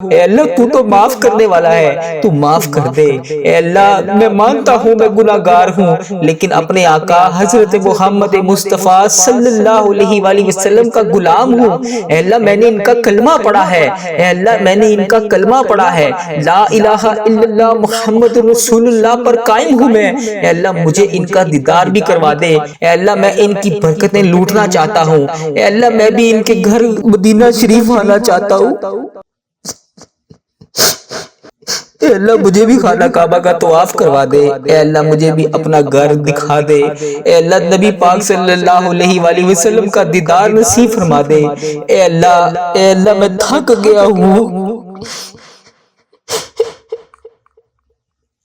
اے اللہ تو تو معاف کرنے والا ہے، تو معاف کر دے۔ اے اللہ میں مانتا ہوں میں گناہ گار ہوں، لیکن اپنے آقا حضرت محمد مصطفیٰ صلی اللہ علیہ وآلہ وسلم کا غلام ہوں۔ اے اللہ میں نے ان کا کلمہ پڑھا ہے، اے اللہ میں نے ان کا کلمہ پڑھا ہے، لا الہ الا اللہ محمد رسول اللہ پر قائم ہوں میں۔ اے اللہ مجھے ان کا دیدار بھی کروا دے۔ اے اللہ میں ان کی برکتیں لوٹنا چاہتا ہوں۔ اے اللہ میں بھی ان کے گھر مدینہ شریف آنا چاہتا ہوں۔ اے اللہ مجھے بھی خانہ کعبہ کا طواف کروا دے۔ اے اللہ مجھے بھی اپنا گھر دکھا دے۔ اے اللہ نبی پاک صلی اللہ علیہ وآلہ وسلم کا دیدار نصیب فرما دے۔ اے اللہ میں تھک گیا ہوں۔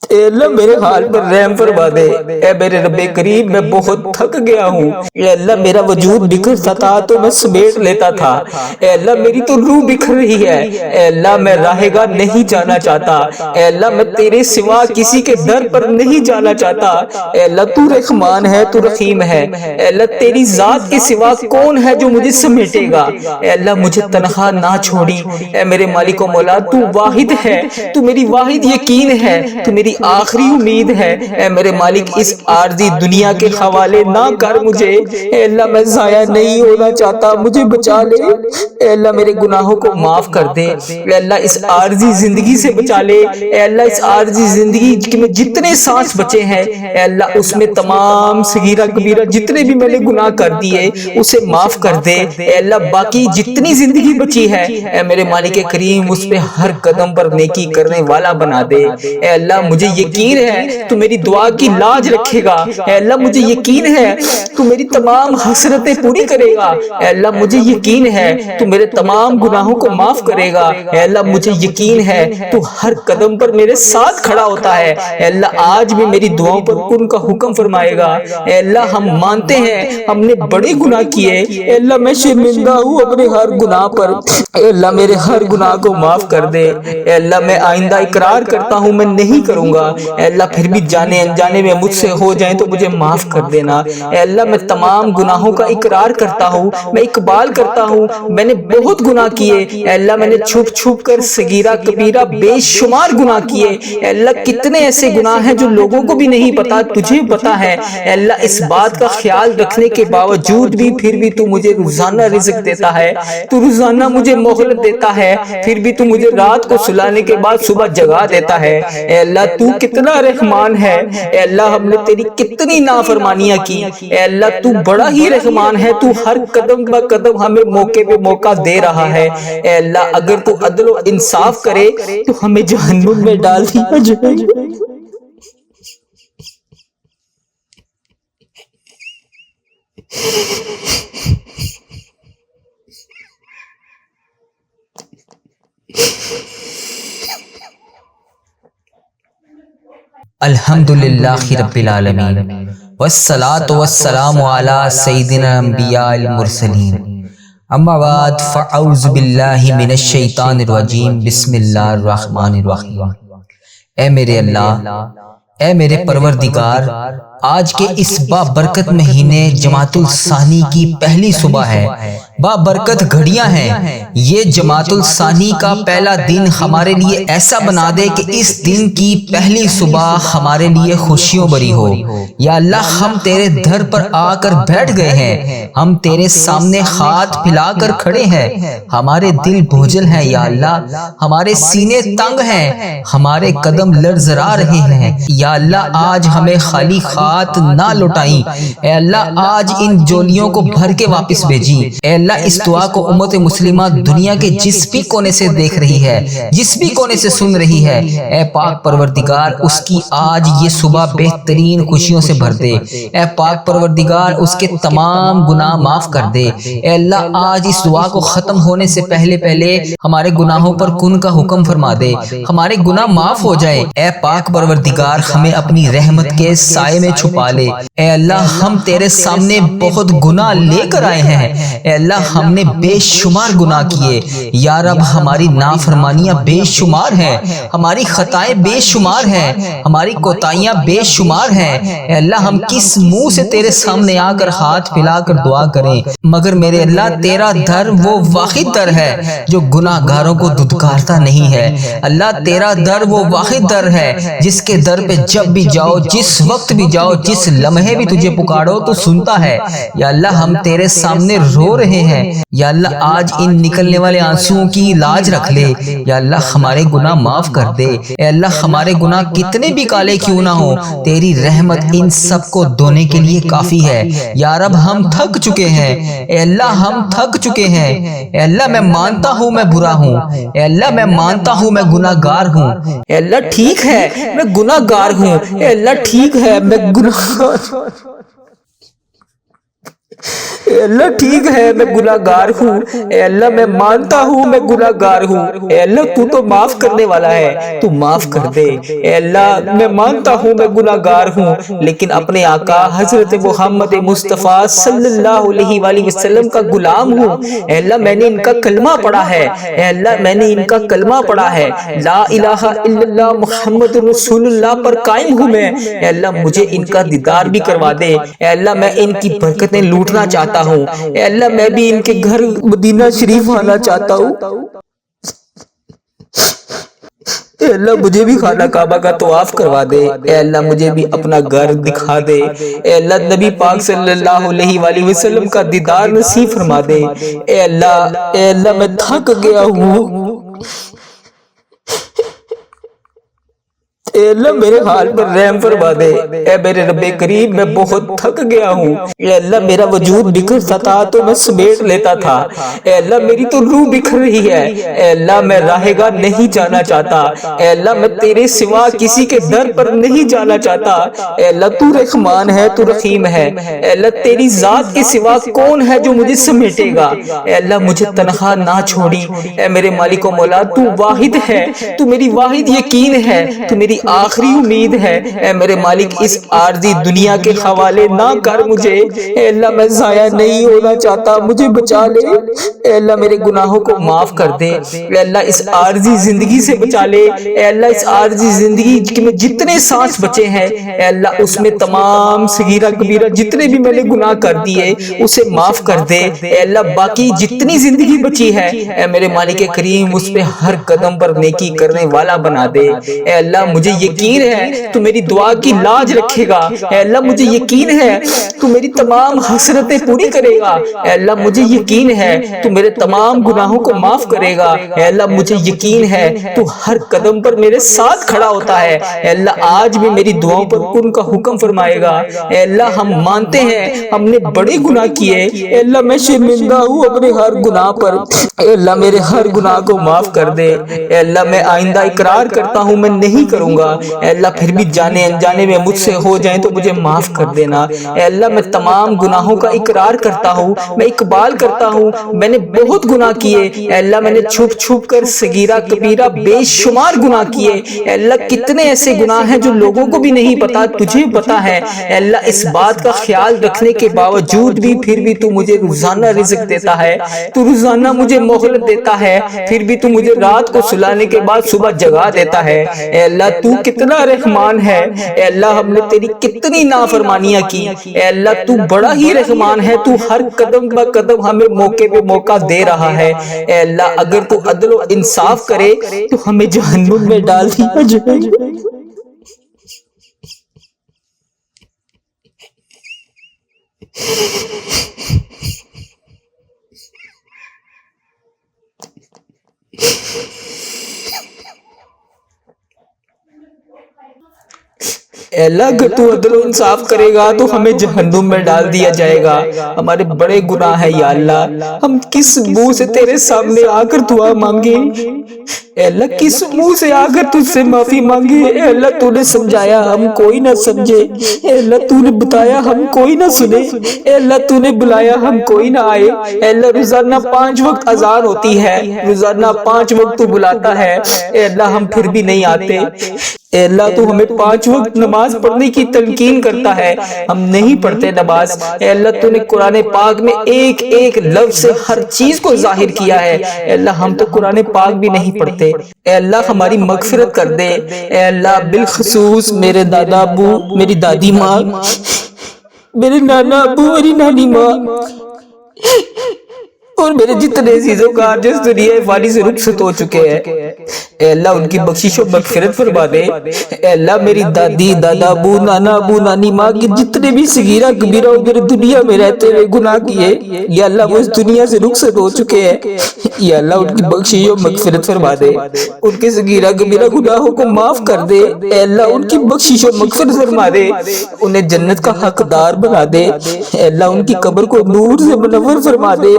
اے اللہ میرے حال پر رحم فرما دے۔ اے میرے رب کریم میں بہت تھک گیا ہوں۔ اے اللہ میرا وجود بکھرتا تھا تو میں سمیٹ لیتا تھا، اے اللہ میری تو روح بکھر رہی ہے۔ اے اللہ میں راہ گاہ نہیں جانا چاہتا، اے اللہ میں تیرے سوا کسی کے در پر نہیں جانا چاہتا۔ اے اللہ تو رحمان ہے، تو رحیم ہے۔ اے اللہ تیری ذات کے سوا کون ہے جو مجھے سمیٹے گا؟ اے اللہ مجھے تنہا نہ چھوڑی۔ اے میرے مالک و مولا تو واحد ہے، تو میری واحد یقین ہے، تو میری آخری امید ہے۔ اے میرے مالک اس عارضی دنیا کے حوالے نہ کر مجھے، اے اللہ میں ضائع نہیں ہونا چاہتا، مجھے بچا لے۔ اے اللہ میرے گناہوں کو معاف کر دے۔ اے اللہ اس عارضی زندگی سے بچا لے۔ اے اللہ اس عارضی زندگی میں جتنے سانس بچے ہیں، اے اللہ اس میں تمام صغیرہ کبیرہ جتنے بھی میں نے گناہ کر دیے اسے معاف کر دے۔ اے اللہ باقی جتنی زندگی بچی ہے اے میرے مالک کریم اس پہ ہر قدم پر نیکی کرنے والا بنا دے۔ اے اللہ مجھے یقین ہے تو میری دعا کی لاج رکھے گا۔ اے اللہ مجھے یقین ہے تو میری تمام حسرتیں پوری کرے گا۔ اے اللہ مجھے یقین ہے تو میرے تمام گناہوں کو معاف کرے گا۔ اے اللہ مجھے یقین ہے تو ہر قدم پر میرے ساتھ کھڑا ہوتا ہے۔ اے اللہ آج بھی میری دعاؤں پر کن کا حکم فرمائے گا۔ اے اللہ ہم مانتے ہیں ہم نے بڑے گناہ کیے، اے اللہ میں شرمندہ ہوں اپنے ہر گناہ پر، اے اللہ میرے ہر گناہ کو معاف کر دے۔ اے اللہ میں آئندہ اقرار کرتا ہوں میں نہیں کروں گا، اے اللہ پھر بھی جانے انجانے میں مجھ سے ہو جائیں تو مجھے معاف کر دینا۔ اے اللہ میں تمام گناہوں کا اقرار کرتا ہوں، میں اقبال کرتا ہوں میں نے بہت گناہ کیے، اے اللہ میں نے چھپ چھپ کر صغیرہ کبیرہ بے شمار گناہ کیے۔ اے اللہ کتنے ایسے گناہ ہیں جو لوگوں کو بھی نہیں پتا، تجھے پتا ہے۔ اے اللہ اس بات کا خیال رکھنے کے باوجود بھی پھر بھی تو مجھے روزانہ رزق دیتا ہے، تو روزانہ مجھے مہلت دیتا ہے، پھر بھی تو مجھے رات کو سلانے کے بعد صبح جگا دیتا ہے۔ اے اللہ تو کتنا رحمان ہے، اے اللہ ہم نے تیری کتنی نافرمانیاں کی، اے اللہ تو بڑا ہی رحمان ہے، تو ہر قدم بہ قدم ہمیں موقع پہ موقع دے رہا ہے۔ اے اللہ اگر تو عدل و انصاف کرے تو ہمیں جہنم میں ڈال دیا جائے۔ الحمدللہ رب العالمین والصلاة والسلام علی سیدنا انبیاء المرسلین، اما بعد فاعوذ باللہ من الشیطان الرجیم، بسم اللہ الرحمن الرحیم۔ اے میرے اللہ، اے میرے پروردگار، آج کے اس بابرکت مہینے جمادی الثانی کی پہلی صبح ہے، بابرکت گھڑیاں ہیں۔ یہ جمادی الثانی کا پہلا دن ہمارے لیے ایسا بنا دے کہ اس دن کی پہلی صبح ہمارے لیے خوشیوں بری ہو۔ یا اللہ ہم تیرے در پر آ کر بیٹھ گئے ہیں، ہم تیرے سامنے ہاتھ پھیلا کر کھڑے ہیں، ہمارے دل بوجھل ہیں یا اللہ، ہمارے سینے تنگ ہیں، ہمارے قدم لرزرا رہے ہیں۔ یا اللہ آج ہمیں خالی ہاتھ نہ لوٹائیں، اے اللہ آج ان جولیوں کو بھر کے واپس بھیجیں۔ اے اللہ اس دعا کو امت مسلمہ دنیا کے جس بھی کونے سے دیکھ رہی ہے، جس بھی کونے سے سن رہی ہے، اے پاک پروردگار اس کی آج یہ صبح بہترین خوشیوں سے بھر دے۔ اے پاک پروردگار اس کے تمام گناہ معاف کر دے۔ اے اللہ آج اس دعا کو ختم ہونے سے پہلے ہمارے گناہوں پر کن کا حکم فرما دے، ہمارے گناہ معاف ہو جائے۔ اے پاک پروردگار ہمیں اپنی رحمت کے سائے میں چھپا لے۔ اے اللہ ہم تیرے سامنے بہت گناہ لے کر آئے ہیں، اے اللہ ہم نے بے شمار گناہ کیے، یا رب ہماری نافرمانیاں بے شمار ہیں، ہماری خطائیں بے شمار ہیں، ہماری کوتاہیاں بے شمار ہیں۔ اے اللہ ہم کس منہ سے تیرے سامنے آ کر ہاتھ پھیلا کر دعا کریں، مگر میرے اللہ تیرا در وہ واحد در ہے جو گناہ گاروں کو دھتکارتا نہیں ہے۔ اللہ تیرا در وہ واحد در ہے جس کے در پہ جب بھی جاؤ، جس وقت بھی جاؤ، جس لمحے بھی تجھے پکارو تو سنتا ہے۔ یا اللہ ہم تیرے سامنے رو رہے ہیں، یا اللہ آج ان نکلنے والے آنسوؤں کی لاج رکھ لے، یا اللہ ہمارے گناہ معاف کر دے۔ اے اللہ ہمارے گناہ کتنے بھی کالے کیوں نہ ہو، تیری رحمت ان سب کو دھونے کے لیے کافی ہے۔ یا رب ہم تھک چکے ہیں، اے اللہ ہم تھک چکے ہیں۔ اے اللہ میں مانتا ہوں میں برا ہوں، اے اللہ میں مانتا ہوں میں گناہ گار ہوں۔ اے اللہ ٹھیک ہے میں گناہ گار ہوں، اے اللہ ٹھیک ہے میں گناہ گار ہوں، اے اللہ ٹھیک ہے میں گناہ گار ہوں، اے اللہ میں مانتا ہوں میں گناہ گار ہوں۔ اے اللہ تو تو معاف کرنے والا ہے، تو معاف کر دے۔ اے اللہ میں مانتا ہوں میں گناہ گار ہوں، لیکن اپنے آقا حضرت محمد مصطفیٰ صلی اللہ علیہ وآلہ وسلم کا غلام ہوں۔ اے اللہ میں نے ان کا کلمہ پڑھا ہے، اے اللہ میں نے ان کا کلمہ پڑھا ہے، لا الہ الا اللہ محمد رسول اللہ پر قائم ہوں میں۔ اے اللہ مجھے ان کا دیدار بھی کروا دے، اے اللہ میں ان کی برکتیں لوٹنا چاہتا ہوں، اے اللہ میں بھی ان کے گھر مدینہ شریف آنا چاہتا ہوں۔ اے اللہ مجھے بھی خانہ کعبہ کا طواف کروا دے، اے اللہ مجھے بھی اپنا گھر دکھا دے، اے اللہ نبی پاک صلی اللہ علیہ وآلہ وسلم کا دیدار نصیب فرما دے۔ اے اللہ میں تھک گیا ہوں، اے اللہ میرے حال پر رحم فرما دے، اے میرے رب کریم میں بہت تھک گیا ہوں۔ اے اللہ میرا وجود بکھرتا تھا تو میں سمیٹ لیتا تھا، اے اللہ میری تو روح بکھر رہی ہے، اے اللہ میں راہ گاہ نہیں جانا چاہتا، اے اللہ میں تیرے سوا کسی کے در پر نہیں جانا چاہتا۔ اے اللہ تو رحمان ہے، تو رحیم ہے، اے اللہ تیری ذات کے سوا کون ہے جو مجھے سمیٹے گا؟ اے اللہ مجھے تنہا نہ چھوڑی، اے میرے مالک و مولا تو واحد ہے، تو میری واحد یقین ہے، تو میری آخری امید ہے۔ اے میرے مالک اس عارضی دنیا کے حوالے نہ کر مجھے، اے اللہ میں ضائع نہیں ہونا چاہتا، مجھے بچا لے، اے اللہ میرے گناہوں کو معاف کر دے، اے اللہ اس عارضی زندگی سے بچا لے، اے اللہ اس عارضی زندگی میں جتنے سانس بچے ہیں اے اللہ اس میں تمام صغیرہ کبیرہ جتنے بھی میں نے گناہ کر دیے اسے معاف کر دے، اے اللہ باقی جتنی زندگی بچی ہے اے میرے مالک کریم اس پہ ہر قدم پر نیکی کرنے والا بنا دے۔ اے اللہ مجھے یقین ہے تو میری دعا کی لاج رکھے گا، اے اللہ مجھے یقین ہے تو میری تمام حسرتیں پوری کرے گا، اے اللہ مجھے یقین ہے تو میرے تمام گناہوں کو معاف کرے گا، اے اللہ مجھے یقین ہے تو ہر قدم پر میرے ساتھ کھڑا ہوتا ہے، اے اللہ آج بھی میری دعاؤں پر کن کا حکم فرمائے گا۔ اے اللہ ہم مانتے ہیں ہم نے بڑے گناہ کیے، اے اللہ میں شرمندہ ہوں اپنے ہر گناہ پر، اے اللہ میرے ہر گناہ کو معاف کر دے، اے اللہ میں آئندہ اقرار کرتا ہوں میں نہیں کروں گا، اے اللہ پھر بھی جانے انجانے میں مجھ سے ہو جائیں تو مجھے معاف کر دینا، اے اللہ میں تمام گناہوں کا اقرار کرتا ہوں، میں اقبال کرتا ہوں میں نے بہت گناہ کیے، اے اللہ میں نے چھپ چھپ کر صغیرہ کبیرہ بے شمار گناہ کیے، اے اللہ کتنے ایسے گناہ ہیں جو لوگوں کو بھی نہیں پتا تجھے پتا ہے، اے اللہ اس بات کا خیال رکھنے کے باوجود بھی پھر بھی تو مجھے روزانہ رزق دیتا ہے، تو روزانہ مجھے مہلت دیتا ہے، پھر بھی تو مجھے رات کو سلانے کے بعد صبح جگا دیتا ہے، اے اللہ تو کتنا رحمان ہے، اے اللہ ہم نے تیری کتنی نافرمانیاں کی، اے اللہ تو بڑا ہی رحمان ہے، تو ہر قدم با قدم ہمیں موقع پہ موقع دے رہا ہے، اے اللہ اگر تو عدل و انصاف کرے تو ہمیں جہنم میں ڈال دیا جائے۔ اے اللہ اگر تو عدل و انصاف کرے گا تو ہمیں جہنم میں ڈال دیا جائے گا، ہمارے بڑے گناہ ہیں یا اللہ، ہم کس منہ سے تیرے سامنے آ کر دعا مانگیں، اے اللہ کس منہ سے آ کر تجھ سے معافی مانگے؟ اے اللہ تو نے سمجھایا ہم کوئی نہ سمجھے، اے اللہ تو نے بتایا ہم کوئی نہ سنے، اے اللہ تو نے بلایا ہم کوئی نہ آئے۔ اے اللہ روزانہ 5 وقت اذان ہوتی ہے، روزانہ 5 وقت تو بلاتا ہے، اے اللہ ہم پھر بھی نہیں آتے۔ اے اللہ تو ہمیں 5 وقت نماز پڑھنے کی تلقین کرتا ہے، ہم نہیں پڑھتے نماز۔ اے اللہ تو نے قرآن پاک میں ایک ایک لفظ سے ہر چیز کو ظاہر کیا ہے، اے اللہ ہم تو قرآن پاک بھی نہیں پڑھتے۔ اے اللہ ہماری مغفرت کر دے۔ اے اللہ بالخصوص میرے دادا ابو، میری دادی ماں، میرے نانا ابو، میری نانی ماں اور میرے جتنے عزیزوں کا جس دنیا فانی سے رخصت ہو چکے ہیں، اے اللہ ان کی بخشش و مغفرت فرما دے۔ اے اللہ میری دادی، دادا ابو، نانا ابو، نانی ماں کے جتنے بھی صغیرہ کبیرہ میرے دنیا میں رہتے ہوئے گناہ کیے، یا اللہ وہ اس دنیا سے رخصت ہو چکے ہیں، یا اللہ ان کی بخشش و مغفرت فرما دے، ان کے صغیرہ کبیرہ گناہوں کو معاف کر دے۔ اے اللہ ان کی بخشش و مغفرت فرما دے، انہیں جنت کا حقدار بنا دے۔ اے اللہ ان کی قبر کو نور سے منور فرما دے۔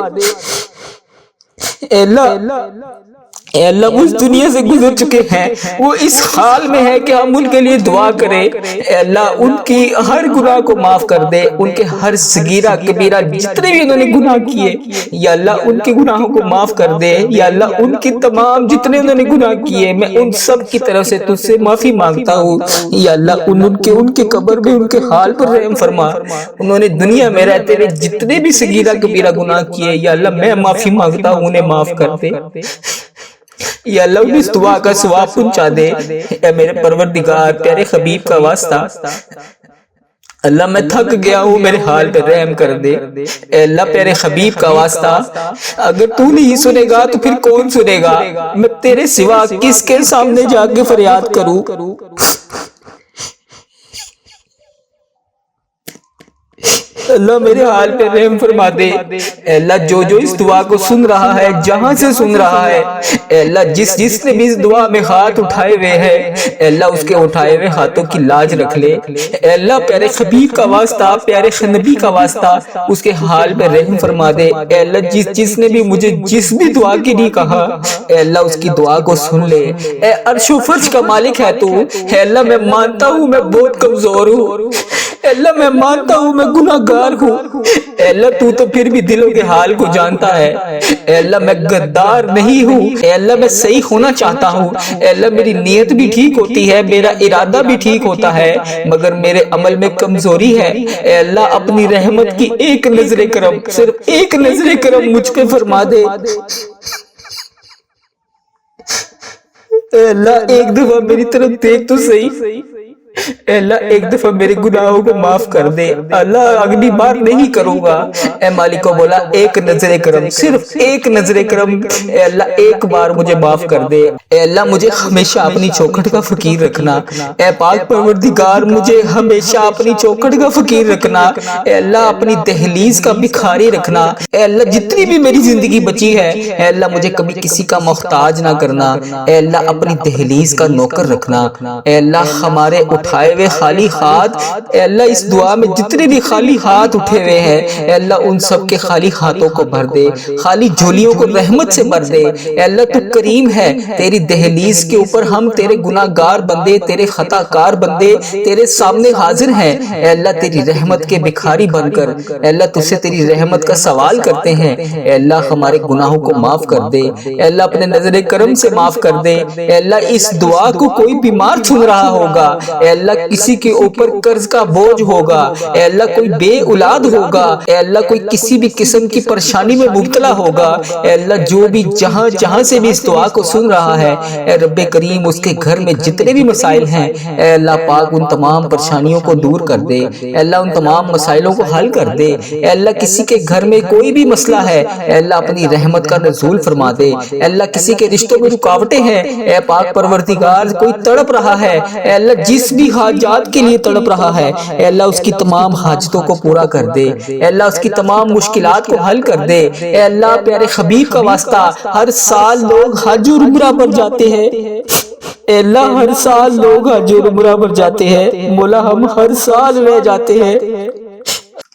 اے اللہ وہ اس دنیا سے گزر چکے ہیں، وہ اس حال میں ہے کہ ہم ان کے لیے دعا کریں۔ اے اللہ ان کی ہر گناہ کو معاف کر دے، ان کے ہر صغیرہ کبیرہ جتنے بھی انہوں نے گناہ کیے، یا اللہ ان کے گناہوں کو معاف کر دے۔ یا اللہ ان کی تمام جتنے انہوں نے گناہ کیے میں ان سب کی طرف سے تجھ سے معافی مانگتا ہوں۔ یا اللہ ان کے قبر میں ان کے حال پر رحم فرما۔ انہوں نے دنیا میں رہتے ہوئے جتنے بھی صغیرہ کبیرہ گناہ کیے، یا اللہ میں معافی مانگتا ہوں، انہیں معاف کر دے۔ یا اللہ انہیں اس دعا کا ثواب پہنچا دے۔ اے میرے پروردگار پیارے حبیب کا واسطہ، اللہ میں تھک گیا ہوں، میرے حال پہ رحم کر دے۔ اے اللہ پیارے حبیب کا واسطہ، اگر تو نہیں سنے گا تو پھر کون سنے گا؟ میں تیرے سوا کس کے سامنے جا کے فریاد کروں؟ اللہ میرے حال پہ رحم فرما دے۔ اے اللہ جو جو اس دعا کو سن رہا ہے، جہاں سے سن رہا ہے، اے اللہ جس نے بھی اس دعا میں ہاتھ اٹھائے ہوئے ہیں، اے اللہ اس کے اٹھائے ہوئے ہاتھوں کی لاج رکھ لے۔ اے اللہ پیارے حبیب کا واسطہ، پیارے نبی کا واسطہ، اس کے حال پہ رحم فرما دے۔ اے اللہ جس نے بھی مجھے جس بھی دعا کے لیے کہا، اے اللہ اس کی دعا کو سن لے۔ اے عرش و فرش کا مالک ہے تو، اے اللہ میں مانتا ہوں میں بہت کمزور ہوں، اے اللہ میں مانتا ہوں میں گناہ گار ہوں، اے اللہ تو پھر بھی دلوں کے حال کو جانتا ہے۔ اے اللہ میں غدار نہیں ہوں، اے اللہ میں صحیح ہونا چاہتا ہوں، اے اللہ میری نیت بھی ٹھیک ہوتی ہے، میرا ارادہ بھی ٹھیک ہوتا ہے، مگر میرے عمل میں کمزوری ہے۔ اے اللہ اپنی رحمت کی ایک نظر کرم، صرف ایک نظر کرم مجھ پہ فرما دے۔ اے اللہ ایک دفعہ میری طرف دیکھ تو صحیح، اے اللہ ایک دفعہ میرے گناہوں کو معاف کر دے۔ اللہ اگلی بار نہیں کروں گا۔ اے مالک کو بولا ایک نظر کرم، صرف ایک نظر کرم، اے اللہ ایک بار مجھے معاف کر دے۔ اے اللہ مجھے ہمیشہ اپنی چوکھٹ کا فقیر رکھنا، اے پاک پروردگار مجھے ہمیشہ اپنی چوکھٹ کا فقیر رکھنا، اے اللہ اپنی دہلیز کا بھکاری رکھنا۔ اے اللہ جتنی بھی میری زندگی بچی ہے، اے اللہ مجھے کبھی کسی کا محتاج نہ کرنا، اے اللہ اپنی دہلیز کا نوکر رکھنا۔ اے اللہ ہمارے اٹھائے ہوئے خالی ہاتھ، اے اللہ اس دعا میں جتنے بھی خالی ہاتھ اٹھے ہوئے ہیں، اے اللہ ان سب کے خالی ہاتھوں کو بھر دے، خالی جھولیوں کو رحمت سے بھر دے۔ اے اللہ تو کریم ہے، تیری دہلیز کے اوپر ہم تیرے گناہ گار بندے، تیرے خطا کار بندے تیرے سامنے حاضر ہیں۔ اے اللہ تیری رحمت کے بھکاری بن کر، اے اللہ تجھ سے تیری رحمت کا سوال کرتے ہیں۔ اے اللہ ہمارے گناہوں کو معاف کر دے، اے اللہ اپنے نظر کرم سے معاف کر دے۔ اے اللہ اس دعا کو کوئی بیمار سن رہا ہوگا، اے اللہ کسی کے اوپر قرض کا بوجھ ہوگا، اے اللہ کوئی بے اولاد ہوگا، اے اللہ کوئی کسی بھی قسم کی پریشانی میں مبتلا ہوگا، اے اللہ جو بھی جہاں سے بھی اس دعا کو سن رہا ہے، اے رب کریم اس کے گھر میں جتنے بھی مسائل ہیں، اے اللہ پاک ان تمام پریشانیوں کو دور کر دے، اے اللہ ان تمام مسائلوں کو حل کر دے۔ اے اللہ کسی کے گھر میں کوئی بھی مسئلہ ہے، اے اللہ اپنی رحمت کا نزول فرما دے۔ اے اللہ کسی کے رشتوں میں رکاوٹیں ہیں، اے پاک پروردگار کوئی تڑپ رہا ہے، اے اللہ جس بھی حاجات کے لیے تڑپ رہا ہے، اے اللہ اس کی تمام حاجتوں کو پورا کر دے، اے اللہ اس کی تمام مشکلات کو حل کر دے۔ اے اللہ پیارے حبیب کا واسطہ، ہر سال لوگ حج اور عمرہ پر جاتے ہیں، اے اللہ ہر سال لوگ حج اور عمرہ پر جاتے ہیں، مولا ہم ہر سال رہ جاتے ہیں،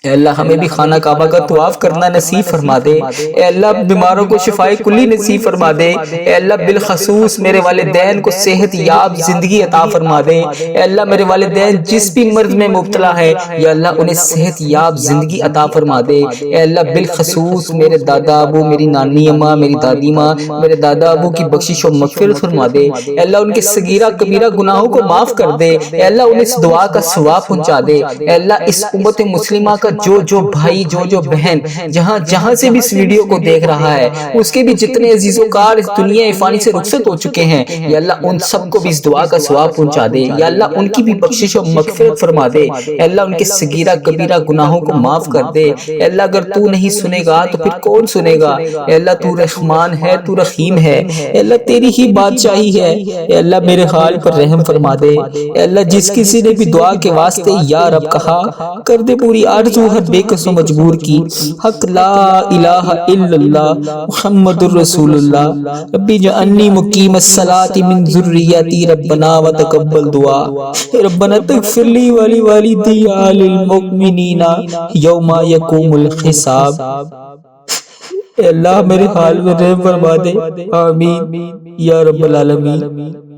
اے اللہ ہمیں بھی خانہ کعبہ کا طواف کرنا نصیب فرما دے۔ اے اللہ بیماروں کو شفائے کلی نصیب فرما دے۔ اے اللہ بالخصوص میرے والدین کو صحت یاب زندگی عطا فرما دے۔ اے اللہ میرے والدین جس بھی مرض میں مبتلا ہے یا اللہ انہیں صحت یاب زندگی عطا فرما دے۔ اے اللہ بالخصوص میرے دادا ابو، میری نانی اماں، میری دادی ماں، میرے دادا ابو کی بخشش و مغفرت فرما دے۔ اے اللہ ان کے صغیرہ کبیرہ گناہوں کو معاف کر دے۔ اے اللہ انہیں اس دعا کا ثواب پہنچا دے۔ اے اللہ اس امت مسلمہ کا جو بھائی جو بہن جہاں سے بھی اس ویڈیو کو دیکھ رہا ہے، اس کے بھی جتنے عزیز و کار اس دنیا فانی سے رخصت ہو چکے ہیں، یا اللہ ان سب کو بھی اس دعا کا ثواب پہنچا دے۔ یا اللہ ان کی بھی بخشش و مغفرت فرما دے۔ اے اللہ ان کے صغیرہ کبیرہ گناہوں کو معاف کر دے۔ اے اللہ اگر تو نہیں سنے گا تو پھر کون سنے گا؟ اے اللہ تو رحمان ہے، تو رحیم ہے۔ اے اللہ تیری ہی بادشاہی ہے۔ اے اللہ میرے حال پر رحم فرما دے۔ اے اللہ جس کسی نے بھی دعا کے واسطے یا رب کہا، کر دے پوری آرزو ہر بے کس و مجبور کی۔ حق لا الہ الا اللہ محمد الرسول اللہ۔ ربی جعلنی مقیم الصلاۃ من ذریتی ربنا وتقبل دعا۔ ربنا تغفر لی ولی والدی وللمؤمنین یوم یقوم الحساب۔ اے اللہ میرے حال میں رحم فرما دے، آمین یا رب العالمین۔